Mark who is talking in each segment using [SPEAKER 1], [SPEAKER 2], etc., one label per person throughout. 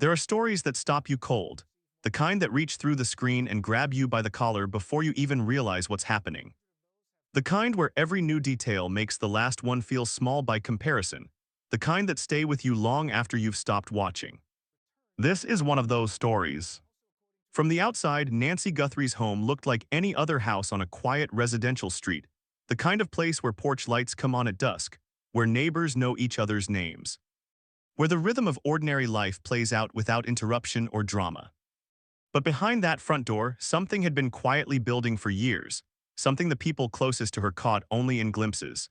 [SPEAKER 1] There are stories that stop you cold, the kind that reach through the screen and grab you by the collar before you even realize what's happening. The kind where every new detail makes the last one feel small by comparison, the kind that stay with you long after you've stopped watching. This is one of those stories. From the outside, Nancy Guthrie's home looked like any other house on a quiet residential street, the kind of place where porch lights come on at dusk, where neighbors know each other's names, where the rhythm of ordinary life plays out without interruption or drama. But behind that front door, something had been quietly building for years, something the people closest to her caught only in glimpses.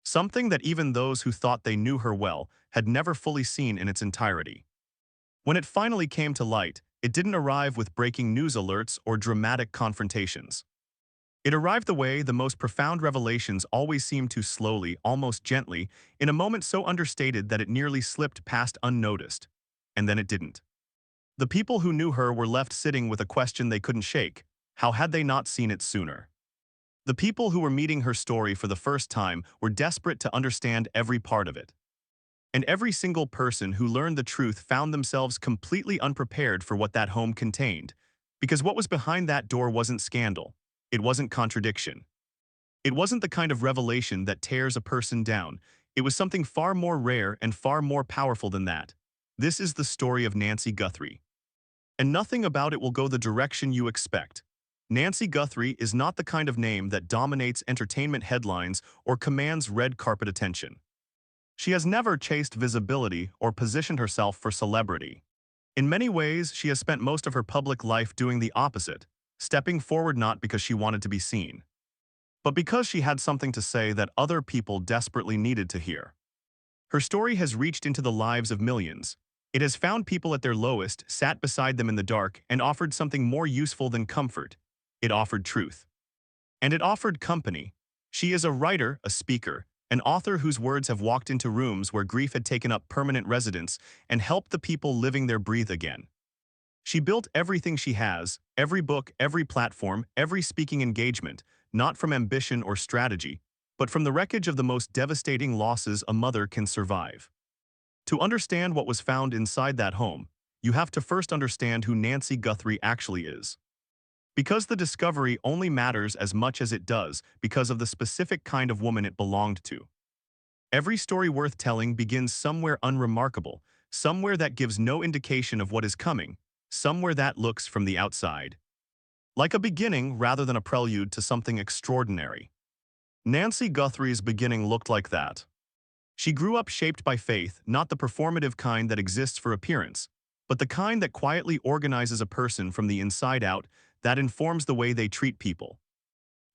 [SPEAKER 1] Something that even those who thought they knew her well had never fully seen in its entirety. When it finally came to light, it didn't arrive with breaking news alerts or dramatic confrontations. It arrived the way the most profound revelations always seem to, slowly, almost gently, in a moment so understated that it nearly slipped past unnoticed. And then it didn't. The people who knew her were left sitting with a question they couldn't shake. How had they not seen it sooner? The people who were meeting her story for the first time were desperate to understand every part of it. And every single person who learned the truth found themselves completely unprepared for what that home contained, because what was behind that door wasn't scandal. It wasn't contradiction. It wasn't the kind of revelation that tears a person down. It was something far more rare and far more powerful than that. This is the story of Nancy Guthrie. And nothing about it will go the direction you expect. Nancy Guthrie is not the kind of name that dominates entertainment headlines or commands red carpet attention. She has never chased visibility or positioned herself for celebrity. In many ways, she has spent most of her public life doing the opposite, stepping forward not because she wanted to be seen, but because she had something to say that other people desperately needed to hear. Her story has reached into the lives of millions. It has found people at their lowest, sat beside them in the dark, and offered something more useful than comfort. It offered truth. And it offered company. She is a writer, a speaker, an author whose words have walked into rooms where grief had taken up permanent residence and helped the people living there breathe again. She built everything she has, every book, every platform, every speaking engagement, not from ambition or strategy, but from the wreckage of the most devastating losses a mother can survive. To understand what was found inside that home, you have to first understand who Nancy Guthrie actually is. Because the discovery only matters as much as it does because of the specific kind of woman it belonged to. Every story worth telling begins somewhere unremarkable, somewhere that gives no indication of what is coming, somewhere that looks from the outside like a beginning rather than a prelude to something extraordinary. Nancy Guthrie's beginning looked like that. She grew up shaped by faith, not the performative kind that exists for appearance, but the kind that quietly organizes a person from the inside out, that informs the way they treat people.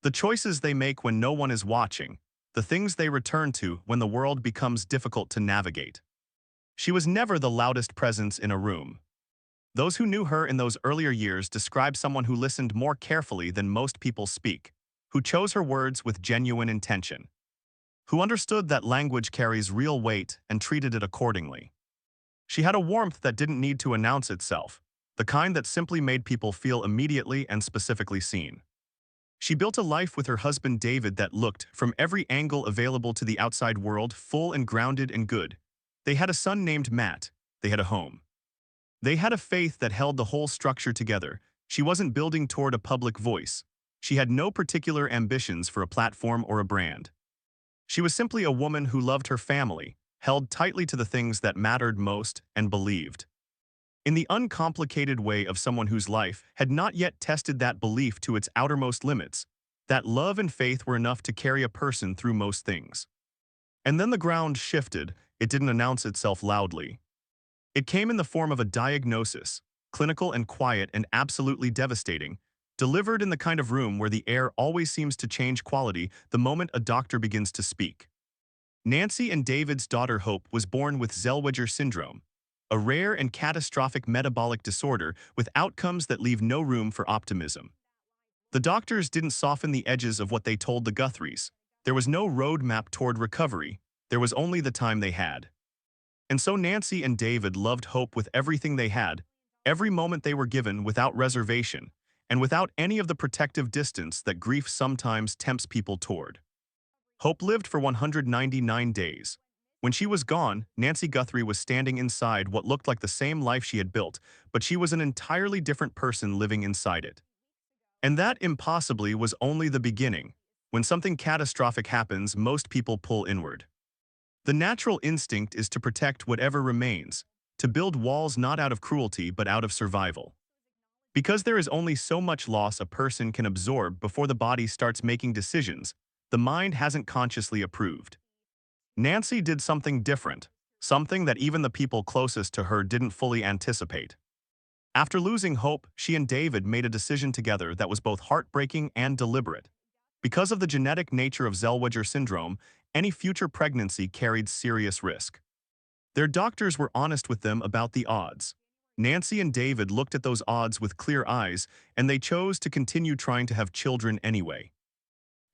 [SPEAKER 1] The choices they make when no one is watching, the things they return to when the world becomes difficult to navigate. She was never the loudest presence in a room. Those who knew her in those earlier years describe someone who listened more carefully than most people speak, who chose her words with genuine intention, who understood that language carries real weight and treated it accordingly. She had a warmth that didn't need to announce itself, the kind that simply made people feel immediately and specifically seen. She built a life with her husband David that looked, from every angle available to the outside world, full and grounded and good. They had a son named Matt. They had a home. They had a faith that held the whole structure together. She wasn't building toward a public voice. She had no particular ambitions for a platform or a brand. She was simply a woman who loved her family, held tightly to the things that mattered most, and believed in the uncomplicated way of someone whose life had not yet tested that belief to its outermost limits, that love and faith were enough to carry a person through most things. And then the ground shifted. It didn't announce itself loudly. It came in the form of a diagnosis, clinical and quiet and absolutely devastating, delivered in the kind of room where the air always seems to change quality the moment a doctor begins to speak. Nancy and David's daughter Hope was born with Zellweger syndrome, a rare and catastrophic metabolic disorder with outcomes that leave no room for optimism. The doctors didn't soften the edges of what they told the Guthries. There was no roadmap toward recovery. There was only the time they had. And so Nancy and David loved Hope with everything they had, every moment they were given without reservation, and without any of the protective distance that grief sometimes tempts people toward. Hope lived for 199 days. When she was gone, Nancy Guthrie was standing inside what looked like the same life she had built, but she was an entirely different person living inside it. And that impossibly was only the beginning. When something catastrophic happens, most people pull inward. The natural instinct is to protect whatever remains, to build walls not out of cruelty but out of survival. Because there is only so much loss a person can absorb before the body starts making decisions, the mind hasn't consciously approved. Nancy did something different, something that even the people closest to her didn't fully anticipate. After losing hope, she and David made a decision together that was both heartbreaking and deliberate. Because of the genetic nature of Zellweger syndrome, any future pregnancy carried serious risk. Their doctors were honest with them about the odds. Nancy and David looked at those odds with clear eyes, and they chose to continue trying to have children anyway.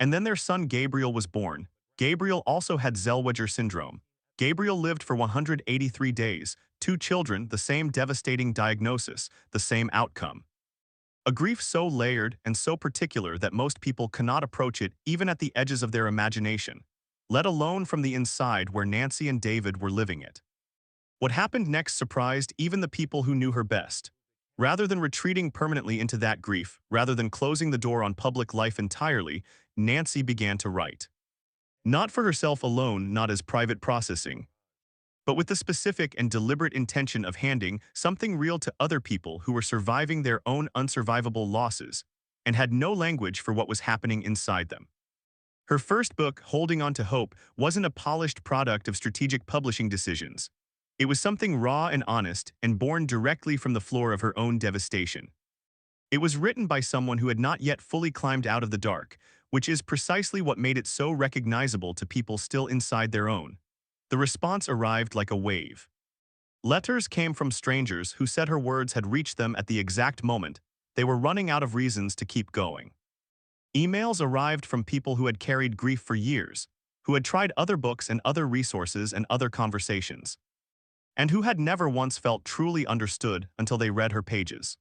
[SPEAKER 1] And then their son Gabriel was born. Gabriel also had Zellweger syndrome. Gabriel lived for 183 days, 2 children, the same devastating diagnosis, the same outcome. A grief so layered and so particular that most people cannot approach it even at the edges of their imagination, let alone from the inside where Nancy and David were living it. What happened next surprised even the people who knew her best. Rather than retreating permanently into that grief, rather than closing the door on public life entirely, Nancy began to write. Not for herself alone, not as private processing, but with the specific and deliberate intention of handing something real to other people who were surviving their own unsurvivable losses and had no language for what was happening inside them. Her first book, Holding On to Hope, wasn't a polished product of strategic publishing decisions. It was something raw and honest and born directly from the floor of her own devastation. It was written by someone who had not yet fully climbed out of the dark, which is precisely what made it so recognizable to people still inside their own. The response arrived like a wave. Letters came from strangers who said her words had reached them at the exact moment they were running out of reasons to keep going. Emails arrived from people who had carried grief for years, who had tried other books and other resources and other conversations, and who had never once felt truly understood until they read her pages.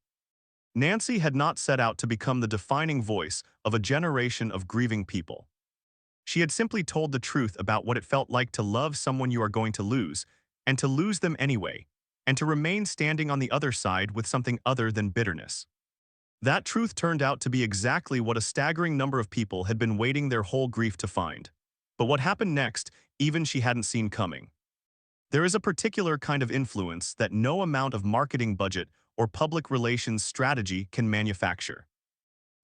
[SPEAKER 1] Nancy had not set out to become the defining voice of a generation of grieving people. She had simply told the truth about what it felt like to love someone you are going to lose, and to lose them anyway, and to remain standing on the other side with something other than bitterness. That truth turned out to be exactly what a staggering number of people had been waiting their whole grief to find. But what happened next, even she hadn't seen coming. There is a particular kind of influence that no amount of marketing budget or public relations strategy can manufacture.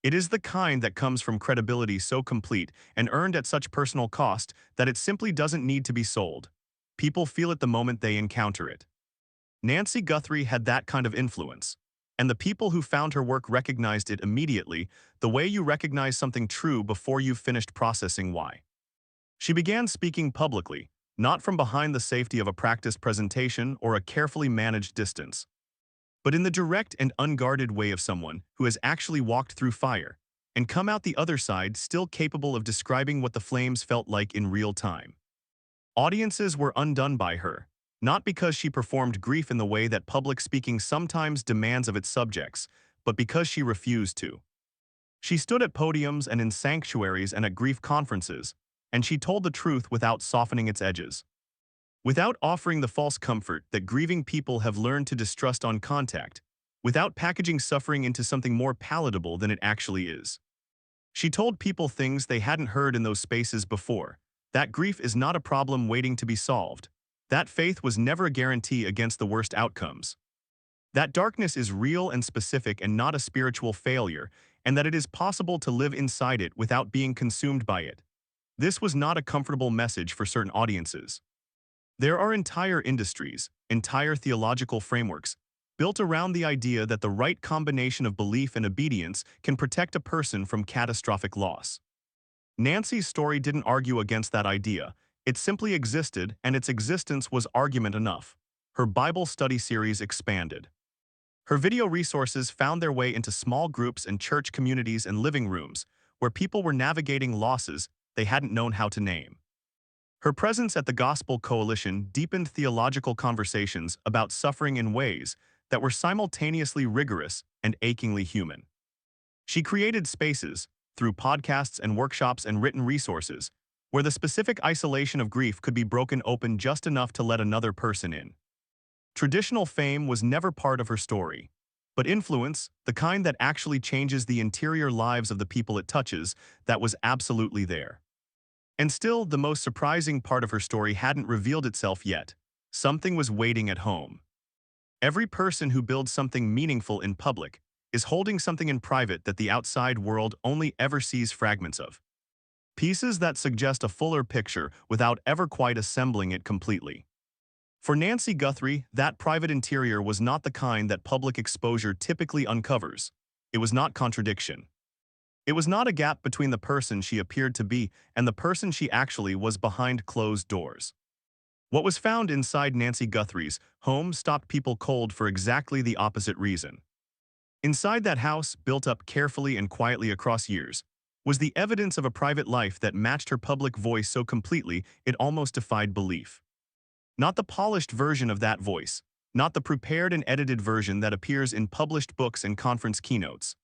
[SPEAKER 1] It is the kind that comes from credibility so complete and earned at such personal cost that it simply doesn't need to be sold. People feel it the moment they encounter it. Nancy Guthrie had that kind of influence, and the people who found her work recognized it immediately, the way you recognize something true before you've finished processing why. She began speaking publicly, not from behind the safety of a practiced presentation or a carefully managed distance, but in the direct and unguarded way of someone who has actually walked through fire and come out the other side still capable of describing what the flames felt like in real time. Audiences were undone by her, not because she performed grief in the way that public speaking sometimes demands of its subjects, but because she refused to. She stood at podiums and in sanctuaries and at grief conferences, and she told the truth without softening its edges. Without offering the false comfort that grieving people have learned to distrust on contact, without packaging suffering into something more palatable than it actually is. She told people things they hadn't heard in those spaces before, that grief is not a problem waiting to be solved, that faith was never a guarantee against the worst outcomes, that darkness is real and specific and not a spiritual failure, and that it is possible to live inside it without being consumed by it. This was not a comfortable message for certain audiences. There are entire industries, entire theological frameworks, built around the idea that the right combination of belief and obedience can protect a person from catastrophic loss. Nancy's story didn't argue against that idea. It simply existed, and its existence was argument enough. Her Bible study series expanded. Her video resources found their way into small groups and church communities and living rooms, where people were navigating losses they hadn't known how to name. Her presence at the Gospel Coalition deepened theological conversations about suffering in ways that were simultaneously rigorous and achingly human. She created spaces, through podcasts and workshops and written resources, where the specific isolation of grief could be broken open just enough to let another person in. Traditional fame was never part of her story, but influence, the kind that actually changes the interior lives of the people it touches, that was absolutely there. And still, the most surprising part of her story hadn't revealed itself yet. Something was waiting at home. Every person who builds something meaningful in public is holding something in private that the outside world only ever sees fragments of. Pieces that suggest a fuller picture without ever quite assembling it completely. For Nancy Guthrie, that private interior was not the kind that public exposure typically uncovers. It was not contradiction. It was not a gap between the person she appeared to be and the person she actually was behind closed doors. What was found inside Nancy Guthrie's home stopped people cold for exactly the opposite reason. Inside that house, built up carefully and quietly across years, was the evidence of a private life that matched her public voice so completely it almost defied belief. Not the polished version of that voice, not the prepared and edited version that appears in published books and conference keynotes,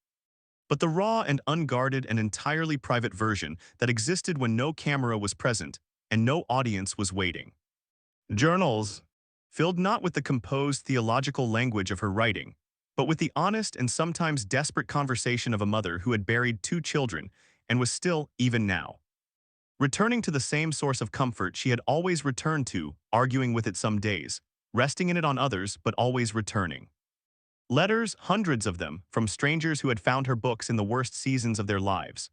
[SPEAKER 1] but the raw and unguarded and entirely private version that existed when no camera was present and no audience was waiting. Journals, filled not with the composed theological language of her writing, but with the honest and sometimes desperate conversation of a mother who had buried 2 children and was still, even now, returning to the same source of comfort she had always returned to, arguing with it some days, resting in it on others, but always returning. Letters, hundreds of them, from strangers who had found her books in the worst seasons of their lives.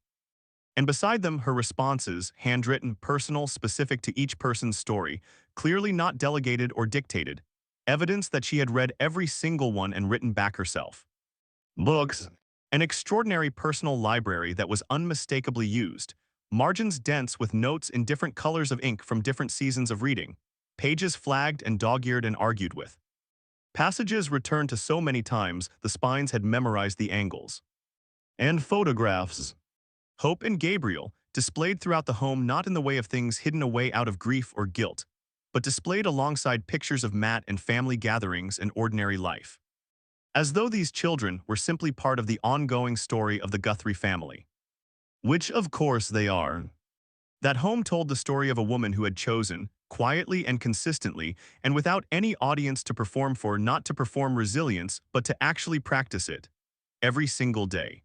[SPEAKER 1] And beside them, her responses, handwritten, personal, specific to each person's story, clearly not delegated or dictated, evidence that she had read every single one and written back herself. Books. An extraordinary personal library that was unmistakably used, margins dense with notes in different colors of ink from different seasons of reading, pages flagged and dog-eared and argued with. Passages returned to so many times the spines had memorized the angles. And photographs. Hope and Gabriel, displayed throughout the home not in the way of things hidden away out of grief or guilt, but displayed alongside pictures of Matt and family gatherings and ordinary life. As though these children were simply part of the ongoing story of the Guthrie family. Which of course they are. That home told the story of a woman who had chosen, quietly and consistently, and without any audience to perform for, not to perform resilience, but to actually practice it, every single day.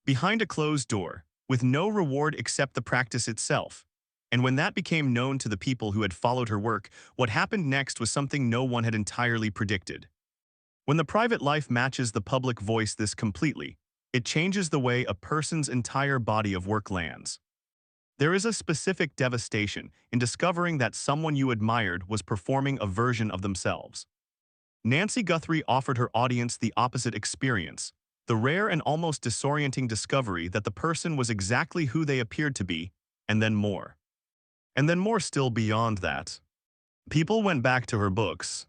[SPEAKER 1] Behind a closed door, with no reward except the practice itself. And when that became known to the people who had followed her work, what happened next was something no one had entirely predicted. When the private life matches the public voice this completely, it changes the way a person's entire body of work lands. There is a specific devastation in discovering that someone you admired was performing a version of themselves. Nancy Guthrie offered her audience the opposite experience, the rare and almost disorienting discovery that the person was exactly who they appeared to be, and then more. And then more still beyond that. People went back to her books.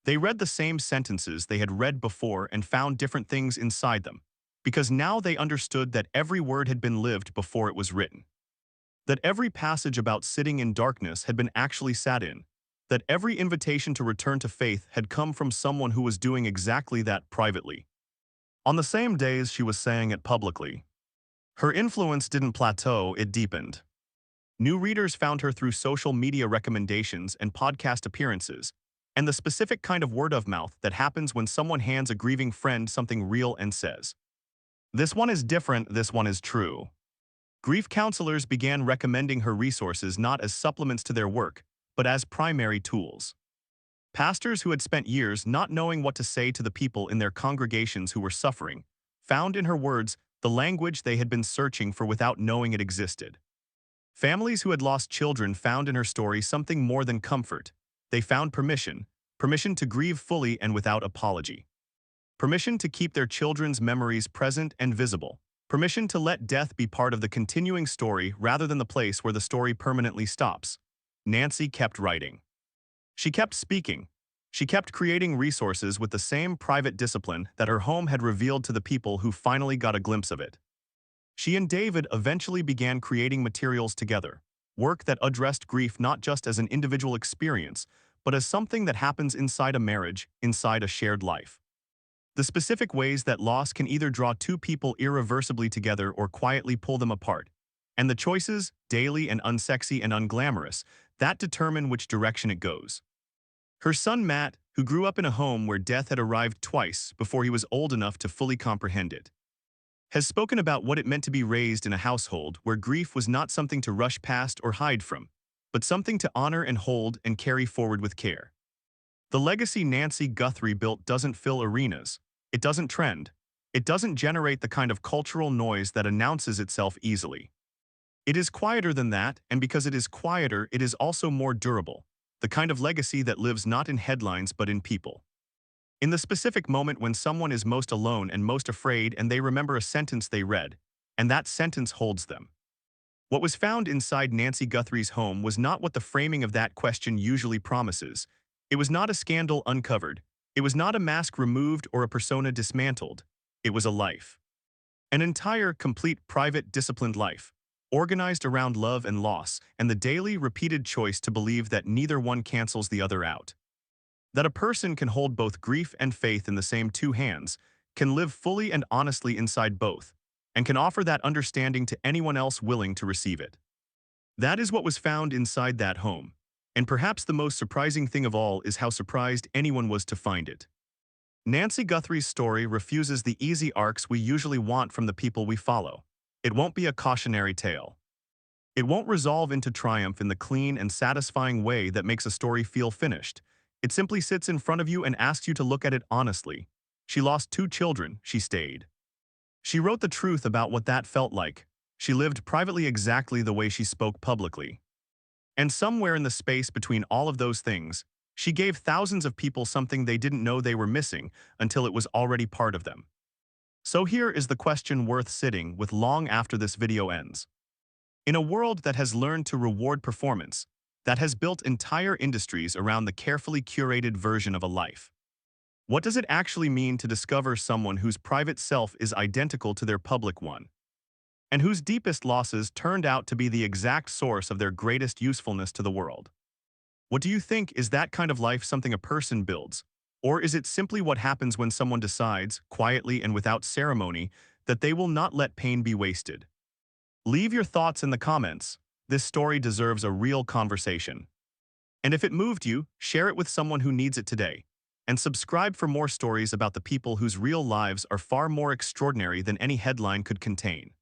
[SPEAKER 1] They read the same sentences they had read before and found different things inside them, because now they understood that every word had been lived before it was written. That every passage about sitting in darkness had been actually sat in. That every invitation to return to faith had come from someone who was doing exactly that privately. On the same days she was saying it publicly. Her influence didn't plateau, it deepened. New readers found her through social media recommendations and podcast appearances, and the specific kind of word of mouth that happens when someone hands a grieving friend something real and says, "This one is different, this one is true." Grief counselors began recommending her resources not as supplements to their work, but as primary tools. Pastors who had spent years not knowing what to say to the people in their congregations who were suffering, found in her words the language they had been searching for without knowing it existed. Families who had lost children found in her story something more than comfort. They found permission to grieve fully and without apology. Permission to keep their children's memories present and visible. Permission to let death be part of the continuing story rather than the place where the story permanently stops. Nancy kept writing. She kept speaking. She kept creating resources with the same private discipline that her home had revealed to the people who finally got a glimpse of it. She and David eventually began creating materials together, work that addressed grief not just as an individual experience, but as something that happens inside a marriage, inside a shared life. The specific ways that loss can either draw 2 people irreversibly together or quietly pull them apart, And the choices, daily and unsexy and unglamorous, that determine which direction it goes. Her son Matt, who grew up in a home where death had arrived twice before he was old enough to fully comprehend it, has spoken about what it meant to be raised in a household where grief was not something to rush past or hide from, but something to honor and hold and carry forward with care. The legacy Nancy Guthrie built doesn't fill arenas. It doesn't trend. It doesn't generate the kind of cultural noise that announces itself easily. It is quieter than that, and because it is quieter, it is also more durable. The kind of legacy that lives not in headlines but in people. In the specific moment when someone is most alone and most afraid and they remember a sentence they read, and that sentence holds them. What was found inside Nancy Guthrie's home was not what the framing of that question usually promises. It was not a scandal uncovered. It was not a mask removed or a persona dismantled. It was a life. An entire, complete, private, disciplined life, organized around love and loss, and the daily, repeated choice to believe that neither one cancels the other out. That a person can hold both grief and faith in the same two hands, can live fully and honestly inside both, and can offer that understanding to anyone else willing to receive it. That is what was found inside that home, and perhaps the most surprising thing of all is how surprised anyone was to find it. Nancy Guthrie's story refuses the easy arcs we usually want from the people we follow. It won't be a cautionary tale. It won't resolve into triumph in the clean and satisfying way that makes a story feel finished. It simply sits in front of you and asks you to look at it honestly. She lost 2 children, she stayed. She wrote the truth about what that felt like. She lived privately exactly the way she spoke publicly. And somewhere in the space between all of those things, she gave thousands of people something they didn't know they were missing until it was already part of them. So here is the question worth sitting with long after this video ends. In a world that has learned to reward performance, that has built entire industries around the carefully curated version of a life, what does it actually mean to discover someone whose private self is identical to their public one, and whose deepest losses turned out to be the exact source of their greatest usefulness to the world? What do you think? Is that kind of life something a person builds? Or is it simply what happens when someone decides, quietly and without ceremony, that they will not let pain be wasted? Leave your thoughts in the comments. This story deserves a real conversation. And if it moved you, share it with someone who needs it today. And subscribe for more stories about the people whose real lives are far more extraordinary than any headline could contain.